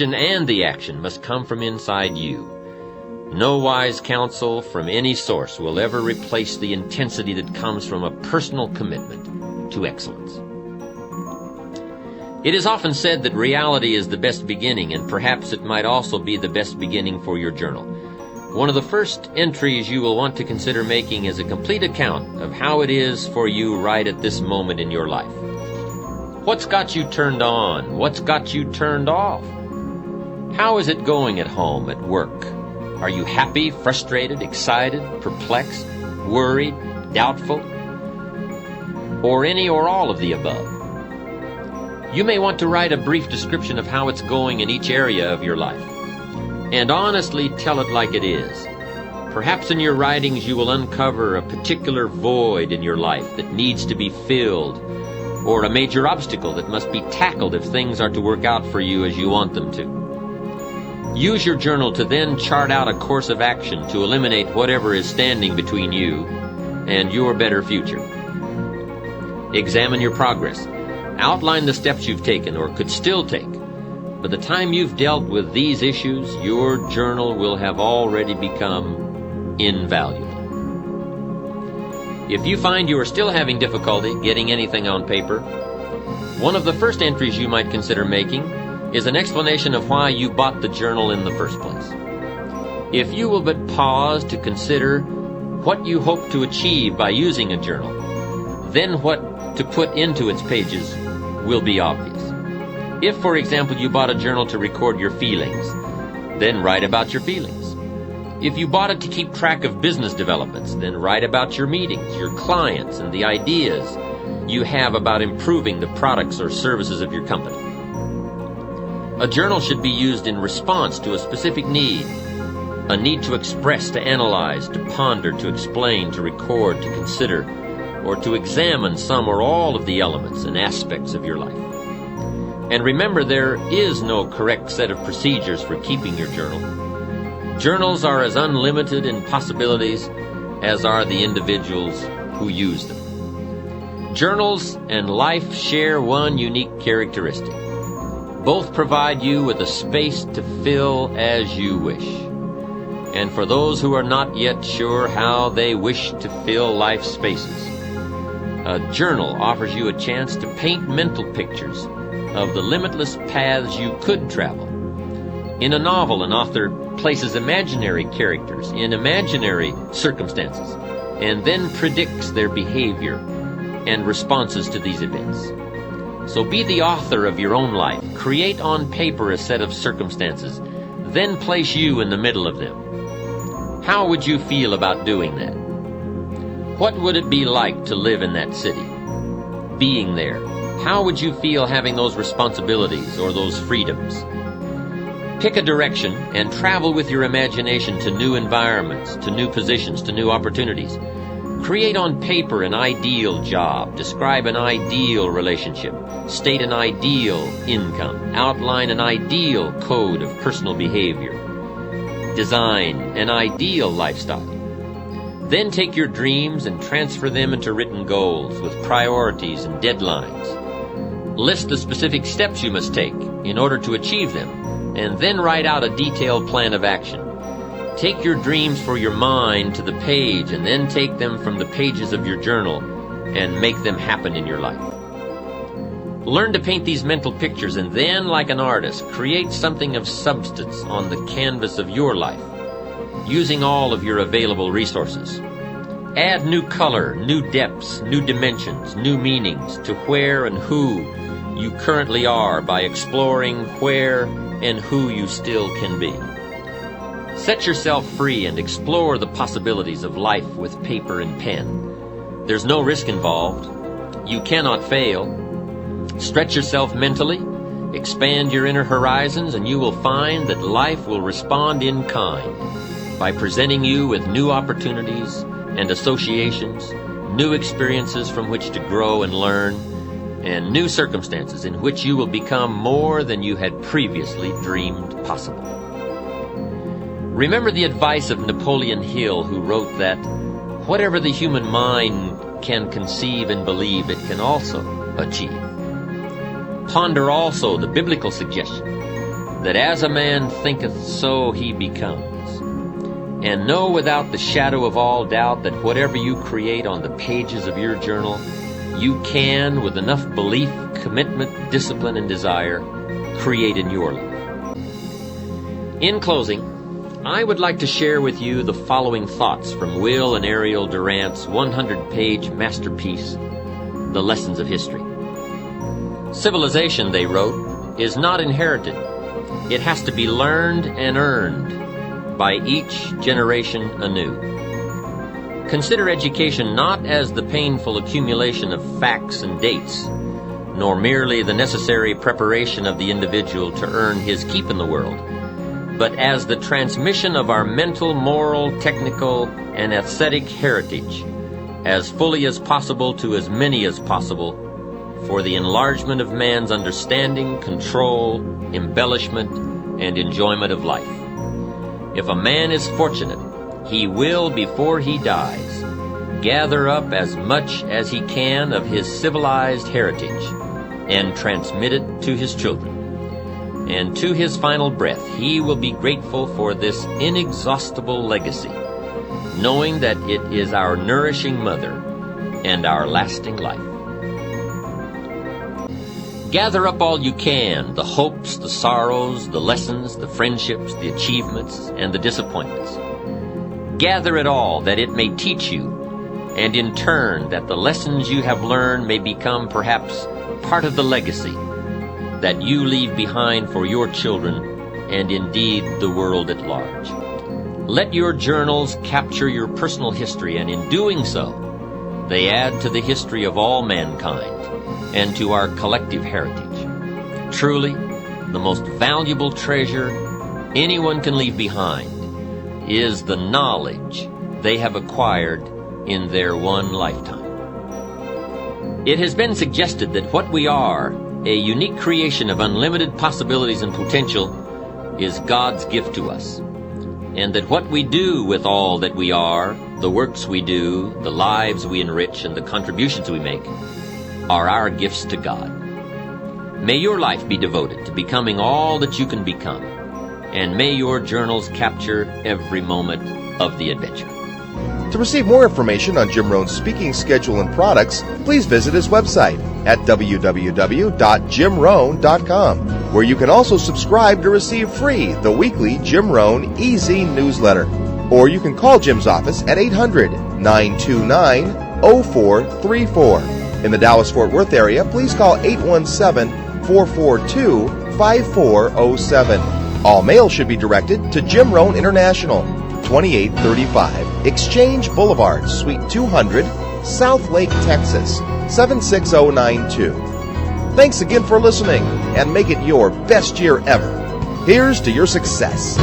vision and the action must come from inside you. No wise counsel from any source will ever replace the intensity that comes from a personal commitment to excellence. It is often said that reality is the best beginning, and perhaps it might also be the best beginning for your journal. One of the first entries you will want to consider making is a complete account of how it is for you right at this moment in your life. What's got you turned on? What's got you turned off? How is it going at home, at work? Are you happy, frustrated, excited, perplexed, worried, doubtful, or any or all of the above? You may want to write a brief description of how it's going in each area of your life, and honestly tell it like it is. Perhaps in your writings you will uncover a particular void in your life that needs to be filled, or a major obstacle that must be tackled if things are to work out for you as you want them to. Use your journal to then chart out a course of action to eliminate whatever is standing between you and your better future. Examine your progress. Outline the steps you've taken or could still take. By the time you've dealt with these issues, your journal will have already become invaluable. If you find you are still having difficulty getting anything on paper, one of the first entries you might consider making is an explanation of why you bought the journal in the first place. If you will but pause to consider what you hope to achieve by using a journal, then what to put into its pages will be obvious. If, for example, you bought a journal to record your feelings, then write about your feelings. If you bought it to keep track of business developments, then write about your meetings, your clients, and the ideas you have about improving the products or services of your company. A journal should be used in response to a specific need, a need to express, to analyze, to ponder, to explain, to record, to consider, or to examine some or all of the elements and aspects of your life. And remember, there is no correct set of procedures for keeping your journal. Journals are as unlimited in possibilities as are the individuals who use them. Journals and life share one unique characteristic. Both provide you with a space to fill as you wish. And for those who are not yet sure how they wish to fill life spaces, a journal offers you a chance to paint mental pictures of the limitless paths you could travel. In a novel, an author places imaginary characters in imaginary circumstances and then predicts their behavior and responses to these events. So be the author of your own life. Create on paper a set of circumstances, then place you in the middle of them. How would you feel about doing that? What would it be like to live in that city? Being there, how would you feel having those responsibilities or those freedoms? Pick a direction and travel with your imagination to new environments, to new positions, to new opportunities. Create on paper an ideal job, describe an ideal relationship, state an ideal income, outline an ideal code of personal behavior, design an ideal lifestyle. Then take your dreams and transfer them into written goals with priorities and deadlines. List the specific steps you must take in order to achieve them, and then write out a detailed plan of action. Take your dreams for your mind to the page, and then take them from the pages of your journal and make them happen in your life. Learn to paint these mental pictures, and then, like an artist, create something of substance on the canvas of your life, using all of your available resources. Add new color, new depths, new dimensions, new meanings to where and who you currently are by exploring where and who you still can be. Set yourself free and explore the possibilities of life with paper and pen. There's no risk involved. You cannot fail. Stretch yourself mentally, expand your inner horizons, and you will find that life will respond in kind by presenting you with new opportunities and associations, new experiences from which to grow and learn, and new circumstances in which you will become more than you had previously dreamed possible. Remember the advice of Napoleon Hill, who wrote that whatever the human mind can conceive and believe, it can also achieve. Ponder also the biblical suggestion that as a man thinketh, so he becomes. And know without the shadow of all doubt that whatever you create on the pages of your journal, you can, with enough belief, commitment, discipline, and desire, create in your life. In closing, I would like to share with you the following thoughts from Will and Ariel Durant's 100-page masterpiece, The Lessons of History. Civilization, they wrote, is not inherited. It has to be learned and earned by each generation anew. Consider education not as the painful accumulation of facts and dates, nor merely the necessary preparation of the individual to earn his keep in the world, but as the transmission of our mental, moral, technical, and aesthetic heritage as fully as possible to as many as possible for the enlargement of man's understanding, control, embellishment, and enjoyment of life. If a man is fortunate, he will, before he dies, gather up as much as he can of his civilized heritage and transmit it to his children. And to his final breath, he will be grateful for this inexhaustible legacy, knowing that it is our nourishing mother and our lasting life. Gather up all you can, the hopes, the sorrows, the lessons, the friendships, the achievements, and the disappointments. Gather it all that it may teach you, and in turn that the lessons you have learned may become perhaps part of the legacy that you leave behind for your children and indeed the world at large. Let your journals capture your personal history, and in doing so, they add to the history of all mankind and to our collective heritage. Truly, the most valuable treasure anyone can leave behind is the knowledge they have acquired in their one lifetime. It has been suggested that what we are, a unique creation of unlimited possibilities and potential, is God's gift to us, and that what we do with all that we are, the works we do, the lives we enrich, and the contributions we make, are our gifts to God. May your life be devoted to becoming all that you can become, and may your journals capture every moment of the adventure. To receive more information on Jim Rohn's speaking schedule and products, please visit his website at www.jimrohn.com, where you can also subscribe to receive free the weekly Jim Rohn Easy newsletter. Or you can call Jim's office at 800-929-0434. In the Dallas-Fort Worth area, please call 817-442-5407. All mail should be directed to Jim Rohn International, 2835 Exchange Boulevard, Suite 200, South Lake, Texas, 76092. Thanks again for listening, and make it your best year ever. Here's to your success.